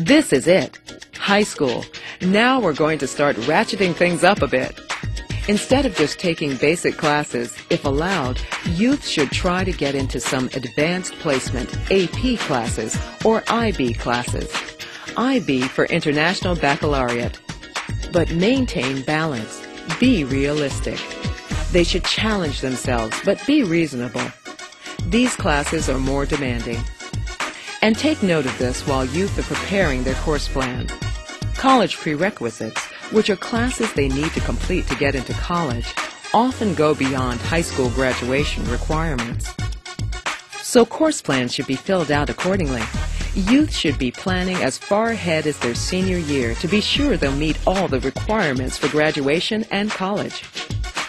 This is it. High school. Now we're going to start ratcheting things up a bit. Instead of just taking basic classes, if allowed, youth should try to get into some advanced placement AP classes or IB classes. IB for International Baccalaureate. But maintain balance. Be realistic. They should challenge themselves, but be reasonable. These classes are more demanding. And take note of this while youth are preparing their course plans. College prerequisites, which are classes they need to complete to get into college, often go beyond high school graduation requirements. So course plans should be filled out accordingly. Youth should be planning as far ahead as their senior year to be sure they'll meet all the requirements for graduation and college.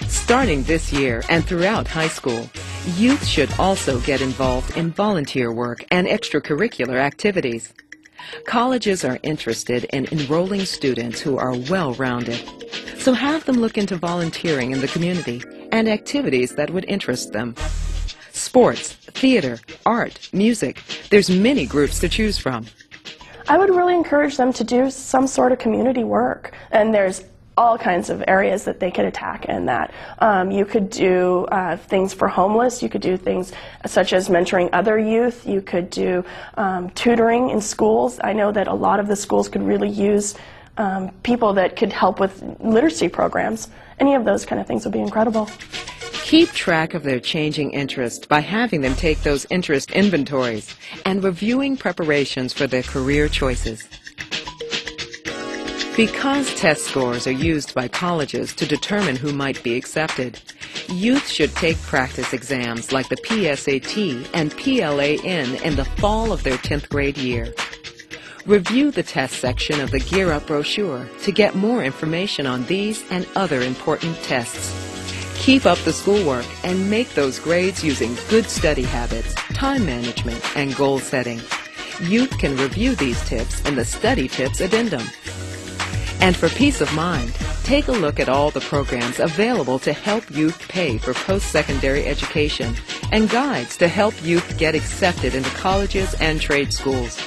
Starting this year and throughout high school, youth should also get involved in volunteer work and extracurricular activities. Colleges are interested in enrolling students who are well-rounded, so have them look into volunteering in the community and activities that would interest them. Sports, theater, art, music, there's many groups to choose from. I would really encourage them to do some sort of community work, and there's all kinds of areas that they could attack in that. You could do things for homeless, you could do things such as mentoring other youth, you could do tutoring in schools. I know that a lot of the schools could really use people that could help with literacy programs. Any of those kind of things would be incredible. Keep track of their changing interest by having them take those interest inventories and reviewing preparations for their career choices. Because test scores are used by colleges to determine who might be accepted, youth should take practice exams like the PSAT and PLAN in the fall of their 10th grade year. Review the test section of the Gear Up brochure to get more information on these and other important tests. Keep up the schoolwork and make those grades using good study habits, time management, and goal setting. Youth can review these tips in the Study Tips Addendum. And for peace of mind, take a look at all the programs available to help youth pay for post-secondary education and guides to help youth get accepted into colleges and trade schools.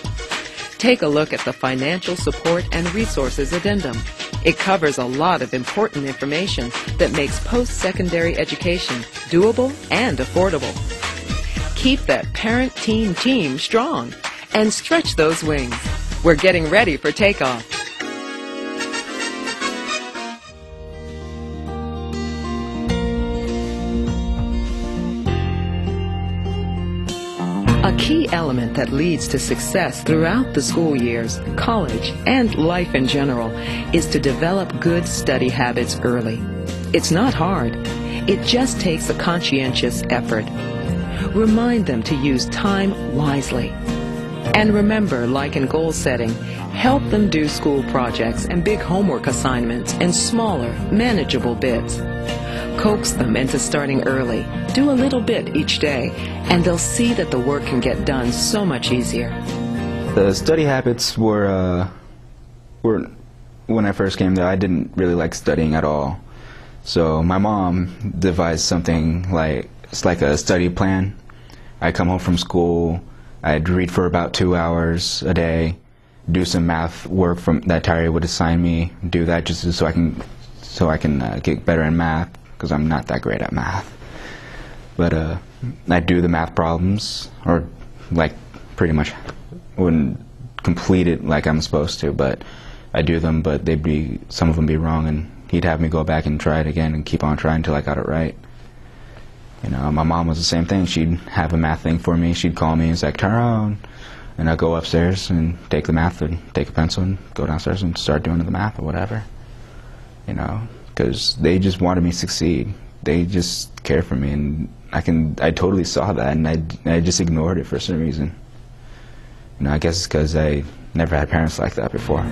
Take a look at the Financial Support and Resources Addendum. It covers a lot of important information that makes post-secondary education doable and affordable. Keep that parent-teen team strong and stretch those wings. We're getting ready for takeoff. A key element that leads to success throughout the school years, college, and life in general is to develop good study habits early. It's not hard. It just takes a conscientious effort. Remind them to use time wisely. And remember, like in goal setting, help them do school projects and big homework assignments in smaller, manageable bits. Coax them into starting early. Do a little bit each day, and they'll see that the work can get done so much easier. The study habits were when I first came there, I didn't really like studying at all. So my mom devised something like, it's like a study plan. I'd come home from school, I'd read for about 2 hours a day, do some math work from that Tyra would assign me, do that just so I can get better in math, because I'm not that great at math. But I do the math problems, or like pretty much wouldn't complete it like I'm supposed to, but I do them, but some of them be wrong, and he'd have me go back and try it again and keep on trying until I got it right. You know, my mom was the same thing. She'd have a math thing for me. She'd call me and say, Tyrone, and I'd go upstairs and take the math and take a pencil and go downstairs and start doing the math or whatever. You know, because they just wanted me to succeed. They just cared for me, and I totally saw that, and I just ignored it for some reason. You know, I guess it's because I never had parents like that before.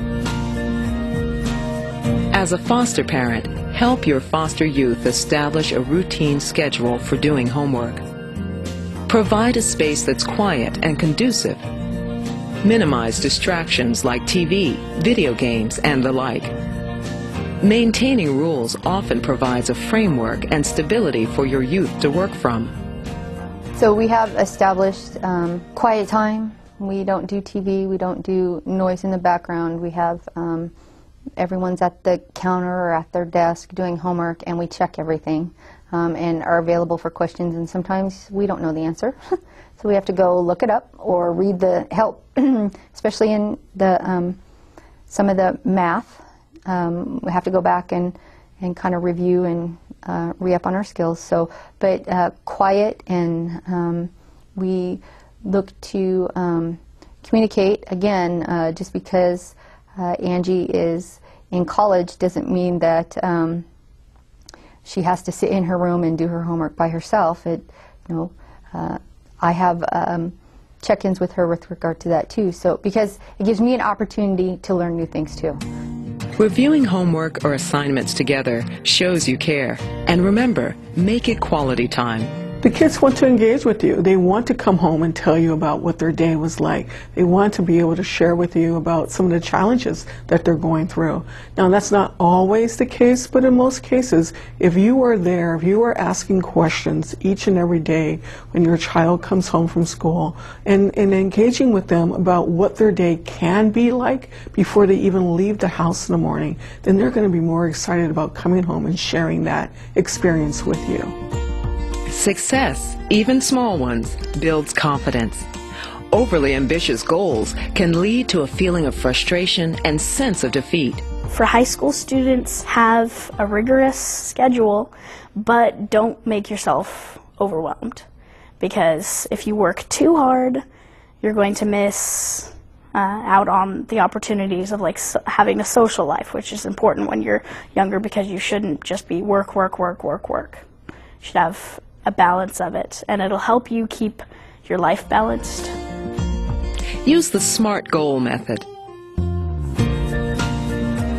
As a foster parent, help your foster youth establish a routine schedule for doing homework. Provide a space that's quiet and conducive. Minimize distractions like TV, video games, and the like. Maintaining rules often provides a framework and stability for your youth to work from. So we have established quiet time We don't do TV. We don't do noise in the background. We have everyone's at the counter or at their desk doing homework, and we check everything and are available for questions. And sometimes we don't know the answer, so we have to go look it up or read the help, especially in the some of the math. We have to go back and kind of review and re-up on our skills. So, but quiet, and we look to communicate. Again, just because Angie is in college doesn't mean that she has to sit in her room and do her homework by herself. I have check-ins with her with regard to that too. So, because it gives me an opportunity to learn new things too. Reviewing homework or assignments together shows you care. And remember, make it quality time. The kids want to engage with you. They want to come home and tell you about what their day was like. They want to be able to share with you about some of the challenges that they're going through. Now, that's not always the case, but in most cases, if you are there, if you are asking questions each and every day when your child comes home from school and engaging with them about what their day can be like before they even leave the house in the morning, then they're going to be more excited about coming home and sharing that experience with you. Success, even small ones, builds confidence. Overly ambitious goals can lead to a feeling of frustration and sense of defeat. For high school students, have a rigorous schedule, but don't make yourself overwhelmed. Because if you work too hard, you're going to miss out on the opportunities of having a social life, which is important when you're younger, because you shouldn't just be work, work, work, work, work. You should have a balance of it, and it'll help you keep your life balanced. Use the SMART goal method.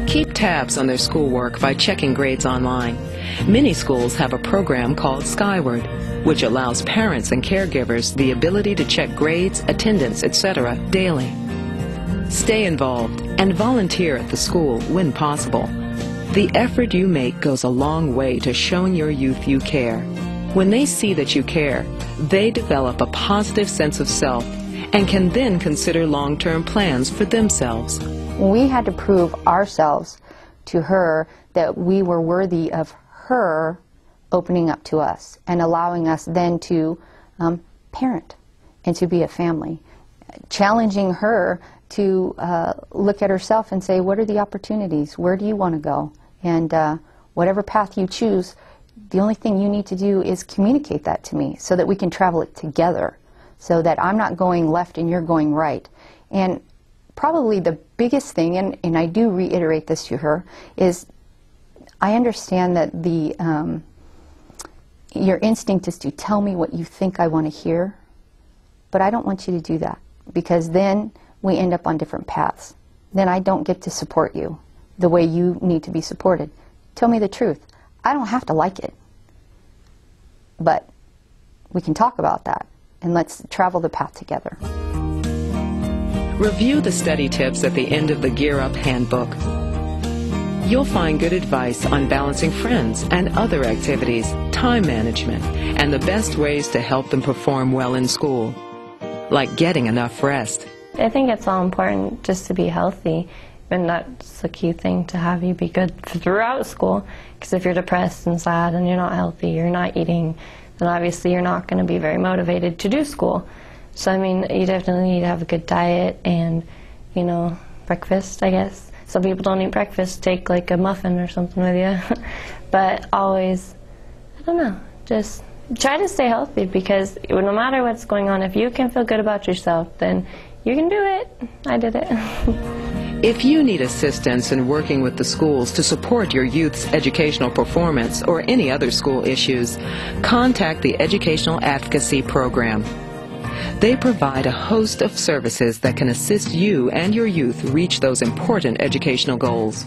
Keep tabs on their schoolwork by checking grades online. Many schools have a program called Skyward, which allows parents and caregivers the ability to check grades, attendance, etc. daily. Stay involved and volunteer at the school when possible. The effort you make goes a long way to showing your youth you care. When they see that you care, they develop a positive sense of self and can then consider long-term plans for themselves. We had to prove ourselves to her that we were worthy of her opening up to us and allowing us then to parent and to be a family. Challenging her to look at herself and say, what are the opportunities? Where do you want to go? And whatever path you choose, the only thing you need to do is communicate that to me so that we can travel it together, so that I'm not going left and you're going right. And probably the biggest thing, and I do reiterate this to her, is I understand that your instinct is to tell me what you think I want to hear, but I don't want you to do that, because then we end up on different paths. Then I don't get to support you the way you need to be supported. Tell me the truth. I don't have to like it, but we can talk about that, and let's travel the path together. Review the study tips at the end of the Gear Up Handbook. You'll find good advice on balancing friends and other activities, time management, and the best ways to help them perform well in school, like getting enough rest. I think it's all important just to be healthy. And that's the key thing, to have you be good throughout school. Because if you're depressed and sad and you're not healthy, you're not eating, then obviously you're not going to be very motivated to do school. So I mean, you definitely need to have a good diet and, you know, breakfast, I guess. Some people don't eat breakfast, take like a muffin or something with you. But always, I don't know, just try to stay healthy, because no matter what's going on, if you can feel good about yourself, then you can do it. I did it. If you need assistance in working with the schools to support your youth's educational performance or any other school issues, contact the Educational Advocacy Program. They provide a host of services that can assist you and your youth reach those important educational goals.